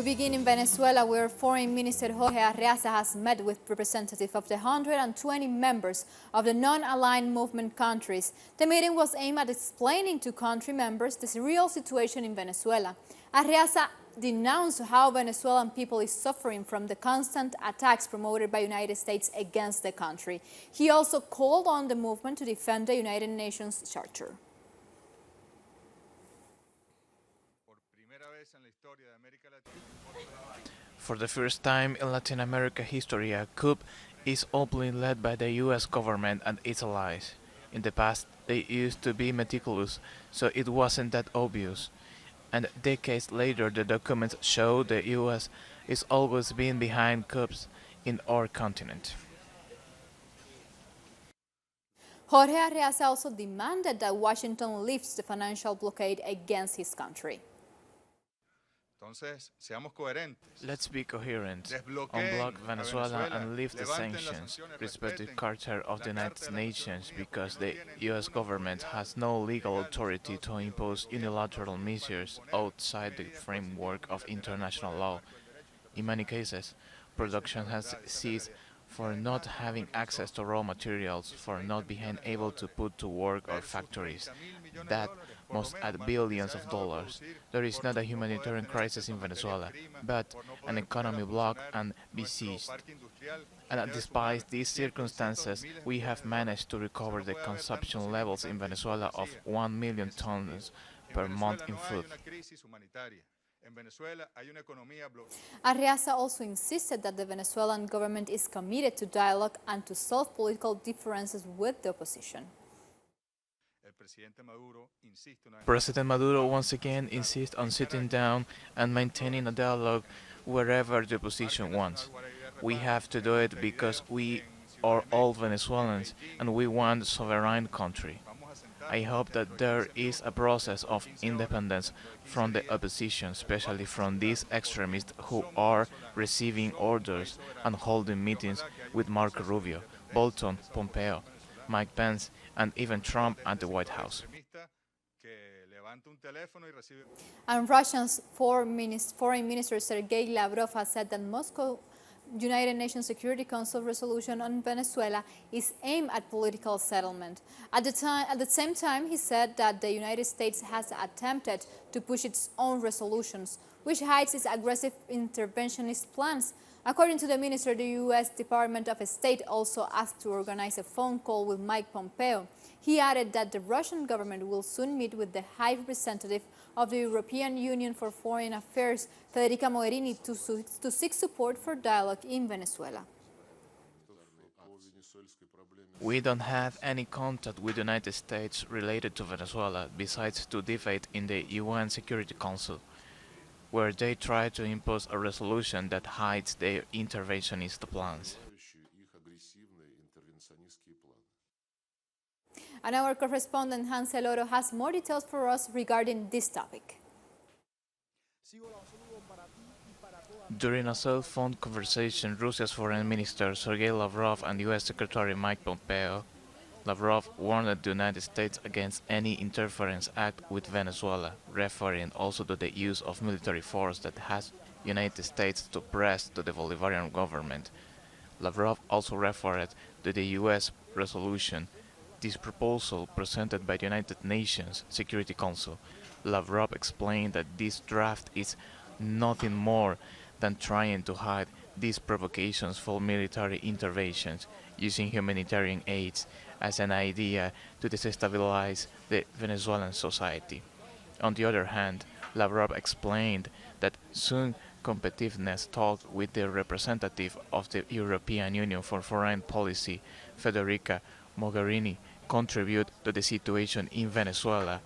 We begin in Venezuela, where Foreign Minister Jorge Arreaza has met with representatives of the 120 members of the non-aligned movement countries. The meeting was aimed at explaining to country members the real situation in Venezuela. Arreaza denounced how Venezuelan people is suffering from the constant attacks promoted by the United States against the country. He also called on the movement to defend the United Nations Charter. For the first time in Latin America history, a coup is openly led by the US government and its allies. In the past, they used to be meticulous, so it wasn't that obvious. And decades later, the documents show the US is always been behind coups in our continent. Jorge Arreaza also demanded that Washington lifts the financial blockade against his country. Let's be coherent, unblock Venezuela and lift the sanctions, respect the Charter of the United Nations, because the US government has no legal authority to impose unilateral measures outside the framework of international law. In many cases, production has ceased for not having access to raw materials, for not being able to put to work our factories. That must add billions of dollars. There is not a humanitarian crisis in Venezuela, but an economy blocked and besieged. And despite these circumstances, we have managed to recover the consumption levels in Venezuela of 1 million tons per month in food. Arreaza also insisted that the Venezuelan government is committed to dialogue and to solve political differences with the opposition. President Maduro once again insists on sitting down and maintaining a dialogue wherever the opposition wants. We have to do it because we are all Venezuelans and we want a sovereign country. I hope that there is a process of independence from the opposition, especially from these extremists who are receiving orders and holding meetings with Marco Rubio, Bolton, Pompeo, Mike Pence, and even Trump at the White House. And Russia's Foreign Minister Sergei Lavrov has said that Moscow United Nations Security Council resolution on Venezuela is aimed at political settlement. At the same time, he said that the United States has attempted to push its own resolutions, which hides its aggressive interventionist plans. According to the minister, the U.S. Department of State also asked to organize a phone call with Mike Pompeo. He added that the Russian government will soon meet with the High Representative of the European Union for Foreign Affairs, Federica Mogherini, to seek support for dialogue in Venezuela. We don't have any contact with the United States related to Venezuela, besides to debate in the UN Security Council, where they try to impose a resolution that hides their interventionist plans. And our correspondent Hansel Oro has more details for us regarding this topic. During a cell phone conversation, Russia's Foreign Minister Sergei Lavrov and U.S. Secretary Mike Pompeo, Lavrov warned the United States against any interference act with Venezuela, referring also to the use of military force that has United States to press to the Bolivarian government. Lavrov also referred to the U.S. resolution. This proposal presented by the United Nations Security Council. Lavrov explained that this draft is nothing more than trying to hide these provocations for military interventions, using humanitarian aids as an idea to destabilize the Venezuelan society. On the other hand, Lavrov explained that soon competitiveness talks with the representative of the European Union for Foreign Policy, Federica Mogherini, contribute to the situation in Venezuela.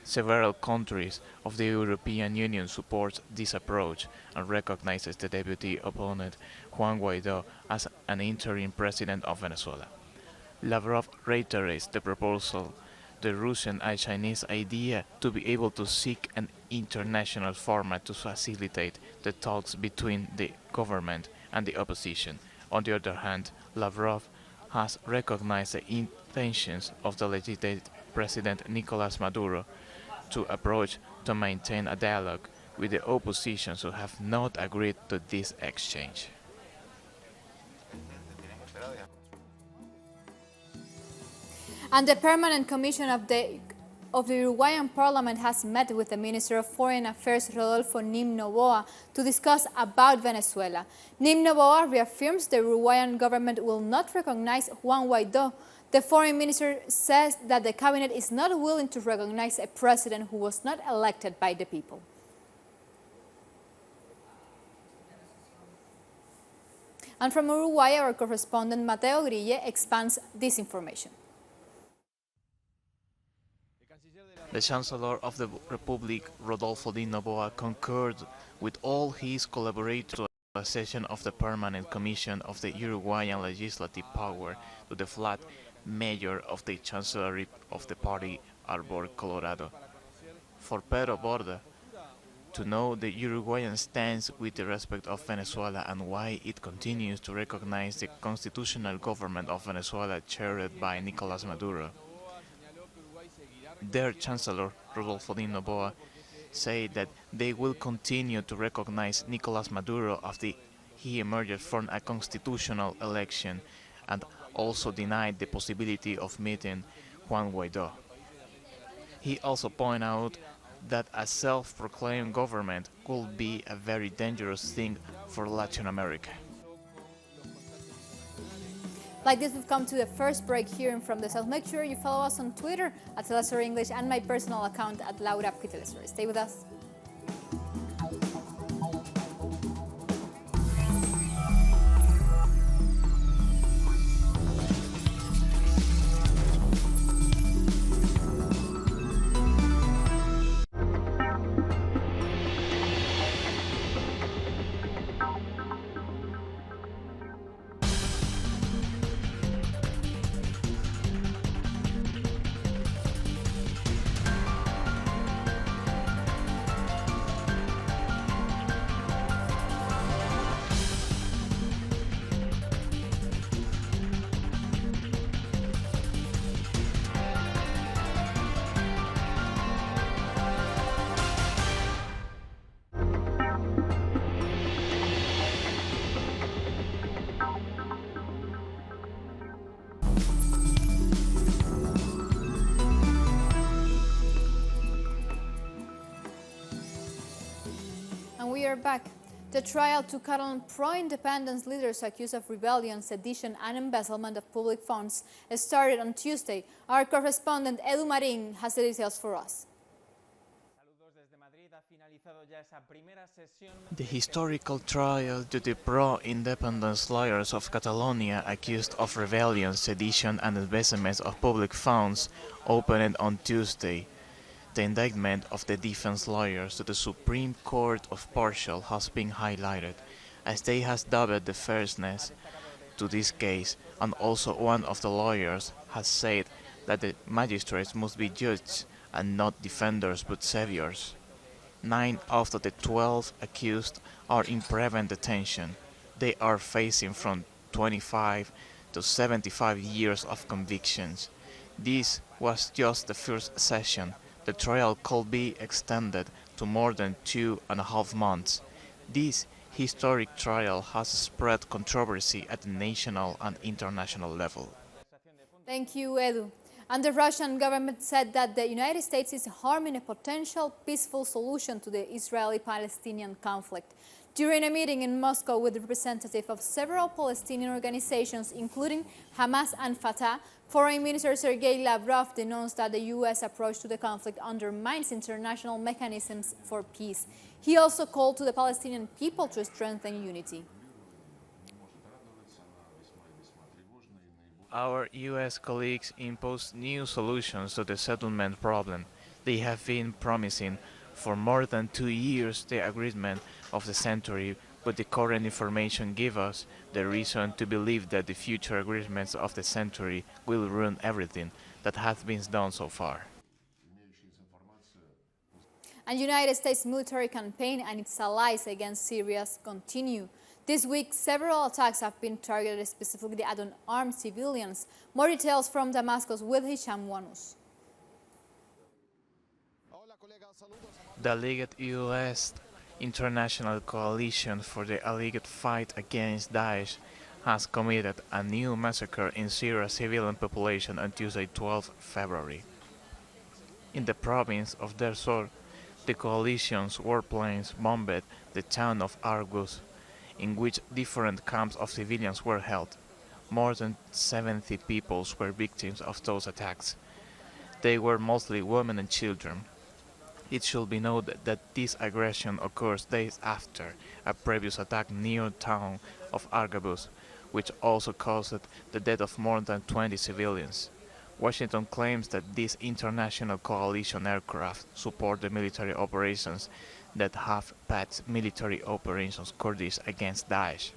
Several countries of the European Union support this approach and recognizes the deputy opponent Juan Guaidó as an interim president of Venezuela. Lavrov reiterates the proposal, the Russian and Chinese idea to be able to seek an international format to facilitate the talks between the government and the opposition. On the other hand, Lavrov has recognized the intentions of the legitimate President Nicolas Maduro to approach to maintain a dialogue with the opposition who have not agreed to this exchange. And the Permanent Commission of the Uruguayan Parliament has met with the Minister of Foreign Affairs, Rodolfo Nim Noboa, to discuss about Venezuela. Nim Noboa reaffirms the Uruguayan government will not recognize Juan Guaidó. The foreign minister says that the cabinet is not willing to recognize a president who was not elected by the people. And from Uruguay, our correspondent Mateo Grille expands this information. The Chancellor of the Republic, Rodolfo Di Noboa, concurred with all his collaborators to a session of the Permanent Commission of the Uruguayan Legislative Power to the flat mayor of the Chancellery of the party, Arbor, Colorado. For Pedro Borda, to know the Uruguayan stance with the respect of Venezuela and why it continues to recognize the constitutional government of Venezuela chaired by Nicolás Maduro. Their Chancellor, Rodolfo Di Noboa, said that they will continue to recognize Nicolás Maduro after he emerged from a constitutional election and also denied the possibility of meeting Juan Guaidó. He also pointed out that a self-proclaimed government could be a very dangerous thing for Latin America. Like this, we've come to the first break here from the South. Make sure you follow us on Twitter at Telesur English and my personal account at Laura P. Telesur. Stay with us. And we are back. The trial to Catalan pro-independence leaders accused of rebellion, sedition and embezzlement of public funds started on Tuesday. Our correspondent Edu Marin has the details for us. The historical trial to the pro-independence lawyers of Catalonia accused of rebellion, sedition and embezzlement of public funds opened on Tuesday. The indictment of the defense lawyers to the Supreme Court of Partial has been highlighted, as they has dubbed the fairness to this case, and also one of the lawyers has said that the magistrates must be judges and not defenders but saviors. 9 out of the 12 accused are in prevent detention. They are facing from 25 to 75 years of convictions. This was just the first session. The trial could be extended to more than 2.5 months. This historic trial has spread controversy at the national and international level. Thank you, Edu. And the Russian government said that the United States is harming a potential peaceful solution to the Israeli-Palestinian conflict. During a meeting in Moscow with representatives of several Palestinian organizations, including Hamas and Fatah, Foreign Minister Sergei Lavrov denounced that the U.S. approach to the conflict undermines international mechanisms for peace. He also called to the Palestinian people to strengthen unity. Our U.S. colleagues imposed new solutions to the settlement problem. They have been promising for more than 2 years the agreement of the century, but the current information gives us the reason to believe that the future agreements of the century will ruin everything that has been done so far. And United States military campaign and its allies against Syria continue. This week, several attacks have been targeted specifically at unarmed civilians. More details from Damascus with Hisham Wanus. The alleged U.S. International Coalition for the Alleged Fight Against Daesh has committed a new massacre in Syria's civilian population on Tuesday, 12 February. In the province of Deir Zor, the coalition's warplanes bombed the town of Argus, in which different camps of civilians were held. More than 70 people were victims of those attacks. They were mostly women and children. It should be noted that this aggression occurs days after a previous attack near the town of Argabus, which also caused the death of more than 20 civilians. Washington claims that these international coalition aircraft support the military operations that have past military operations Kurdish against Daesh.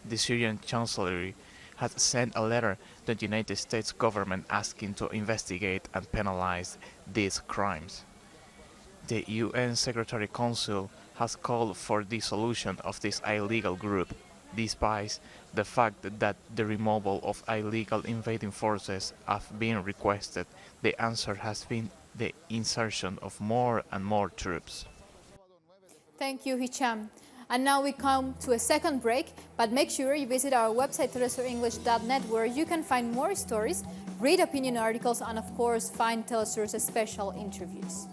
The Syrian Chancellery has sent a letter to the United States government asking to investigate and penalize these crimes. The UN Secretary Council has called for the dissolution of this illegal group, despite the fact that the removal of illegal invading forces have been requested. The answer has been the insertion of more and more troops. Thank you, Hicham. And now we come to a second break, but make sure you visit our website, telesurenglish.net, where you can find more stories, read opinion articles, and of course, find Telesur's special interviews.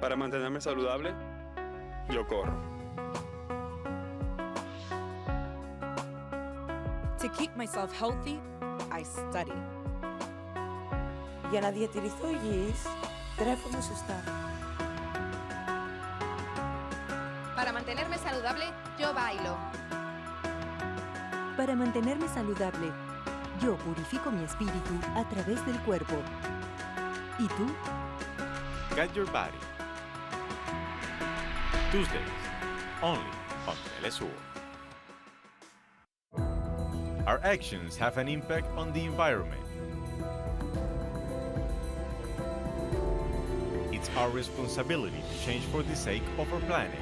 Para mantenerme saludable, yo corro. To keep myself healthy, I study. Για να διατηρηθώ υγιής, τρέφομαι σωστά. Para mantenerme saludable, yo bailo. Para mantenerme saludable, yo purifico mi espíritu a través del cuerpo. ¿Y tú? Get your body. Tuesdays, only on Telesur. Our actions have an impact on the environment. It's our responsibility to change for the sake of our planet.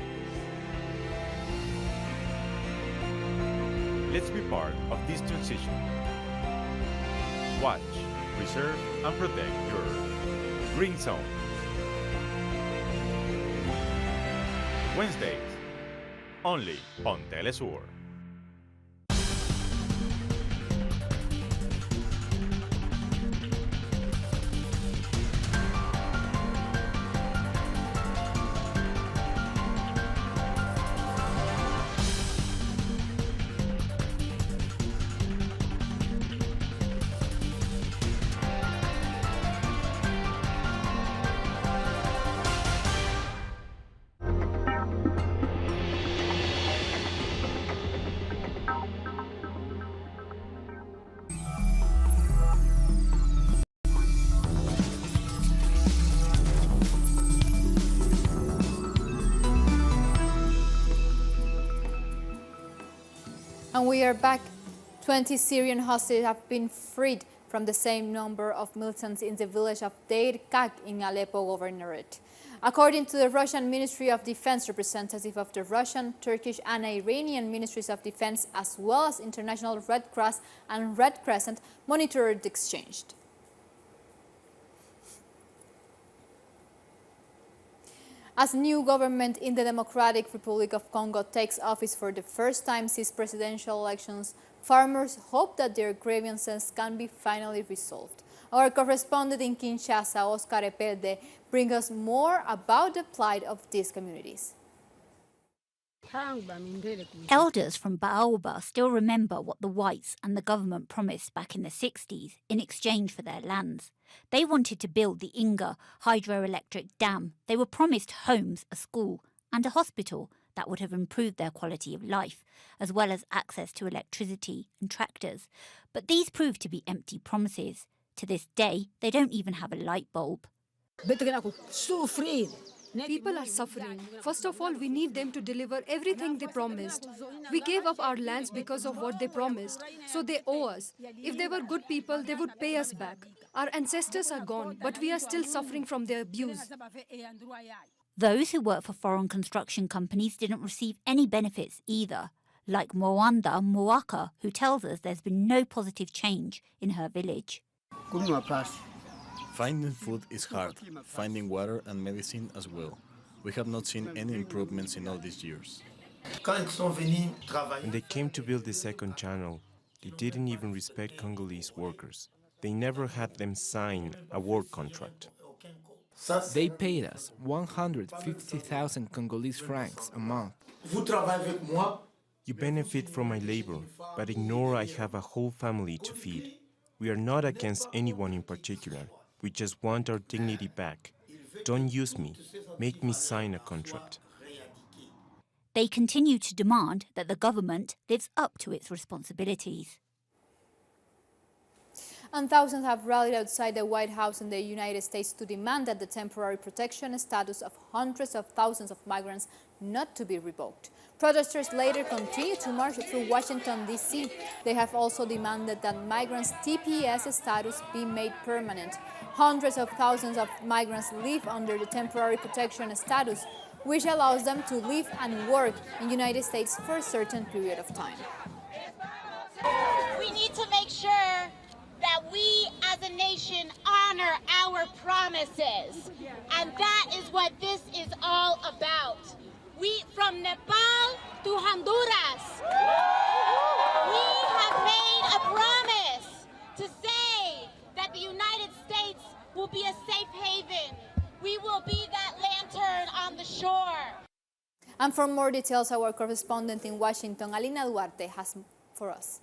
Let's be part of this transition. Watch, preserve, and protect your Green Zone. Wednesdays, only on Telesur. And we are back. 20 Syrian hostages have been freed from the same number of militants in the village of Deir Kak in Aleppo Governorate. According to the Russian Ministry of Defense, representative of the Russian, Turkish and Iranian Ministries of Defense, as well as International Red Cross and Red Crescent, monitored the exchange. As new government in the Democratic Republic of Congo takes office for the first time since presidential elections, farmers hope that their grievances can be finally resolved. Our correspondent in Kinshasa, Oscar Epelde, brings us more about the plight of these communities. Elders from Baoba still remember what the whites and the government promised back in the 60s in exchange for their lands. They wanted to build the Inga hydroelectric dam. They were promised homes, a school, and a hospital that would have improved their quality of life, as well as access to electricity and tractors. But these proved to be empty promises. To this day, they don't even have a light bulb. People are suffering. First of all, we need them to deliver everything they promised. We gave up our lands because of what they promised, so they owe us. If they were good people, they would pay us back. Our ancestors are gone, but we are still suffering from their abuse. Those who work for foreign construction companies didn't receive any benefits either, like Mwanda Mwaka, who tells us there's been no positive change in her village. Finding food is hard, finding water and medicine as well. We have not seen any improvements in all these years. When they came to build the second channel, they didn't even respect Congolese workers. They never had them sign a work contract. They paid us 150,000 Congolese francs a month. You benefit from my labor, but ignore I have a whole family to feed. We are not against anyone in particular. We just want our dignity back. Don't use me. Make me sign a contract. They continue to demand that the government lives up to its responsibilities. And thousands have rallied outside the White House in the United States to demand that the temporary protection status of hundreds of thousands of migrants not to be revoked. Protesters later continued to march through Washington, D.C. They have also demanded that migrants' TPS status be made permanent. Hundreds of thousands of migrants live under the temporary protection status, which allows them to live and work in the United States for a certain period of time. We need to make sure that we as a nation honor our promises. And that is what this is all about. We, from Nepal to Honduras, we have made a promise to say that the United States will be a safe haven. We will be that lantern on the shore. And for more details, our correspondent in Washington, Alina Duarte, has for us.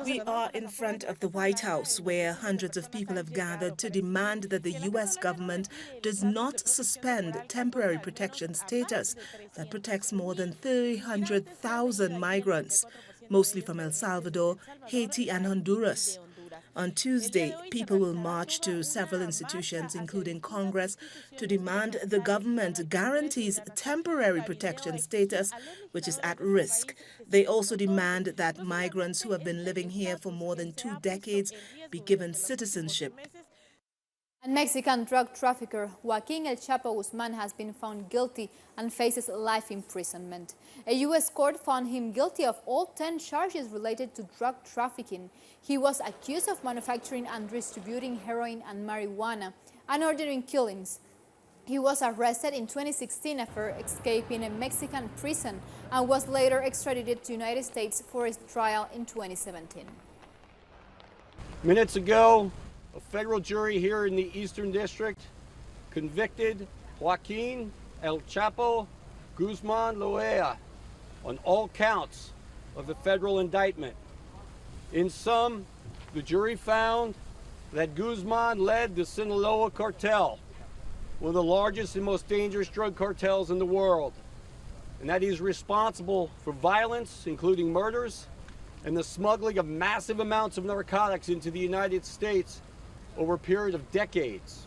We are in front of the White House, where hundreds of people have gathered to demand that the U.S. government does not suspend temporary protection status that protects more than 300,000 migrants, mostly from El Salvador, Haiti, and Honduras. On Tuesday, people will march to several institutions, including Congress, to demand the government guarantees temporary protection status, which is at risk. They also demand that migrants who have been living here for more than 2 decades be given citizenship. And Mexican drug trafficker Joaquin El Chapo Guzman has been found guilty and faces life imprisonment. A U.S. court found him guilty of all 10 charges related to drug trafficking. He was accused of manufacturing and distributing heroin and marijuana and ordering killings. He was arrested in 2016 after escaping a Mexican prison and was later extradited to the United States for his trial in 2017. Minutes ago, a federal jury here in the Eastern District convicted Joaquin El Chapo Guzman Loera on all counts of the federal indictment. In sum, the jury found that Guzman led the Sinaloa cartel, one of the largest and most dangerous drug cartels in the world, and that he's responsible for violence, including murders, and the smuggling of massive amounts of narcotics into the United States over a period of decades.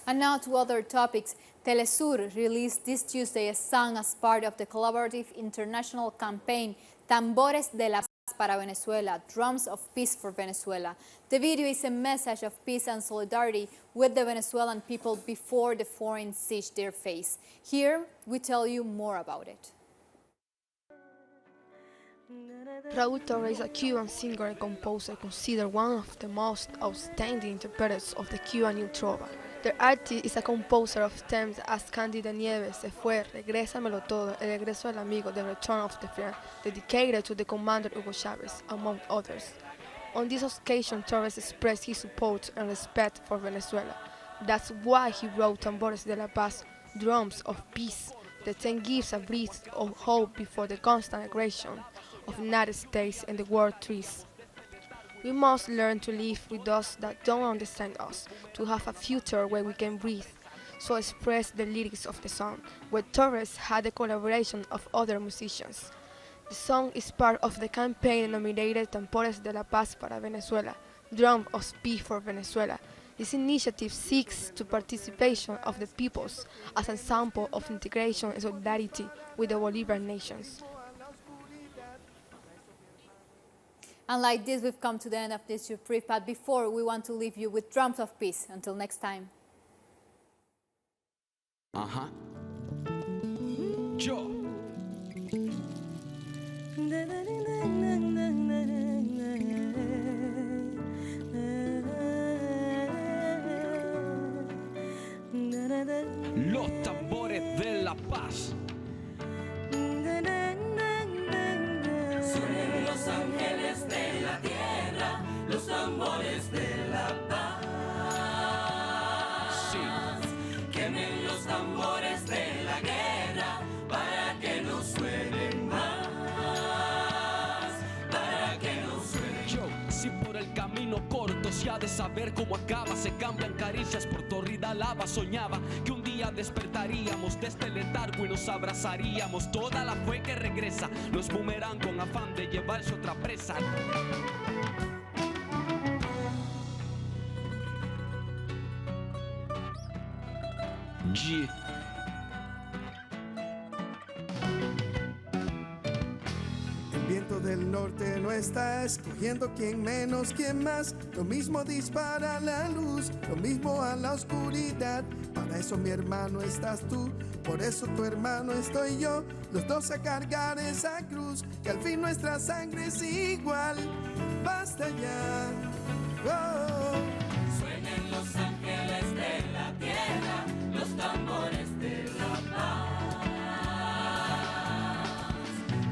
And now to other topics. Telesur released this Tuesday a song as part of the collaborative international campaign Tambores de la Paz para Venezuela, Drums of Peace for Venezuela. The video is a message of peace and solidarity with the Venezuelan people before the foreign siege they face. Here we tell you more about it. Raúl Torres is a Cuban singer and composer considered one of the most outstanding interpreters of the Cuban New Trova. The artist is a composer of themes as Cándida Nieves, Se Fue, Regrésamelo Todo, El Regreso del Amigo, The Return of the Friend, dedicated to the commander Hugo Chavez, among others. On this occasion, Torres expressed his support and respect for Venezuela. That's why he wrote Tambores de la Paz, Drums of Peace, that then gives a breath of hope before the constant aggression of the United States and the world trees. We must learn to live with those that don't understand us, to have a future where we can breathe. So express the lyrics of the song, where Torres had the collaboration of other musicians. The song is part of the campaign nominated Tambores de la Paz para Venezuela, Drum of Peace for Venezuela. This initiative seeks the participation of the peoples as an example of integration and solidarity with the Bolivarian nations. And like this, we've come to the end of this brief, but before, we want to leave you with Drums of Peace. Until next time. Yo. Los tambores de la paz. Suenen los ángeles de la tierra, los tambores de la paz. Sí. Quemen los tambores de la guerra para que no suenen más. Para que no suenen. Yo, si por el camino corto se ha de saber cómo acaba, se cambian caricias por torrida lava. Soñaba que un día despertaríamos de este letargo y nos abrazaríamos. Toda la fe que regresa, los boomerang con afán de llevarse otra presa. Yeah. El viento del norte no está escogiendo quién menos, quién más. Lo mismo dispara la luz, lo mismo a la oscuridad. Para eso mi hermano estás tú, por eso tu hermano estoy yo. Los dos a cargar esa cruz, que al fin nuestra sangre es igual. Basta ya. Oh. Suenen los ángeles de la tierra, los tambores de la paz.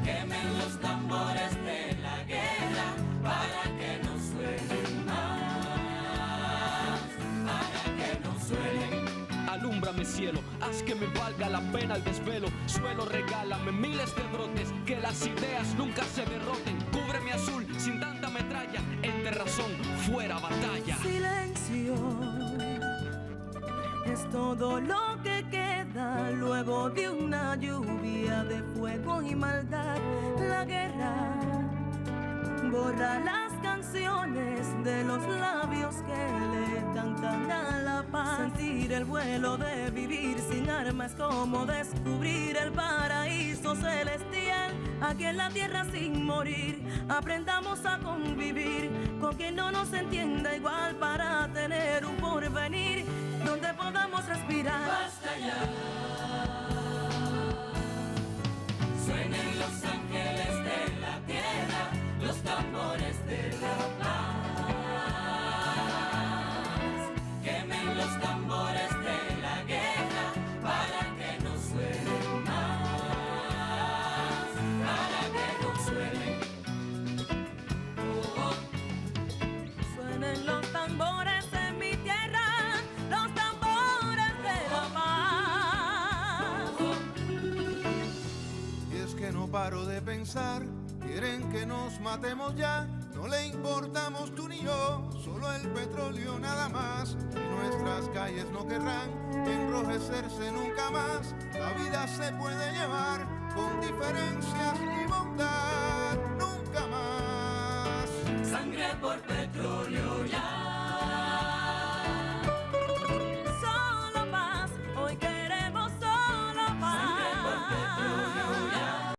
Quemen los tambores de la guerra para que no suenen más. Para que no suenen. Alúmbrame cielo, haz que me valga la pena el desvelo. Suelo, regálame miles de brotes, que las ideas nunca se derroten. Cúbreme azul sin tanta metralla, entre razón, fuera batalla. Silencio es todo lo que queda luego de una lluvia de fuego y maldad. La guerra borra las canciones de los labios que le cantan a la paz. Sentir el vuelo de vivir sin armas, como descubrir el paraíso celestial. Aquí en la tierra sin morir, aprendamos a convivir con quien no nos entienda igual, para tener un porvenir donde podamos respirar. Basta ya. Suenen los ángeles de la tierra, los tambores de la paz. Quemen los tambores de la guerra para que no suenen más. Para que no suenen. Suenen los tambores en mi tierra, los tambores de la paz. Y es que no paro de pensar, quieren que nos matemos ya. No le importamos tú ni yo, solo el petróleo nada más. Y nuestras calles no querrán enrojecerse nunca más. La vida se puede llevar con diferencias y bondad, nunca más. Sangre por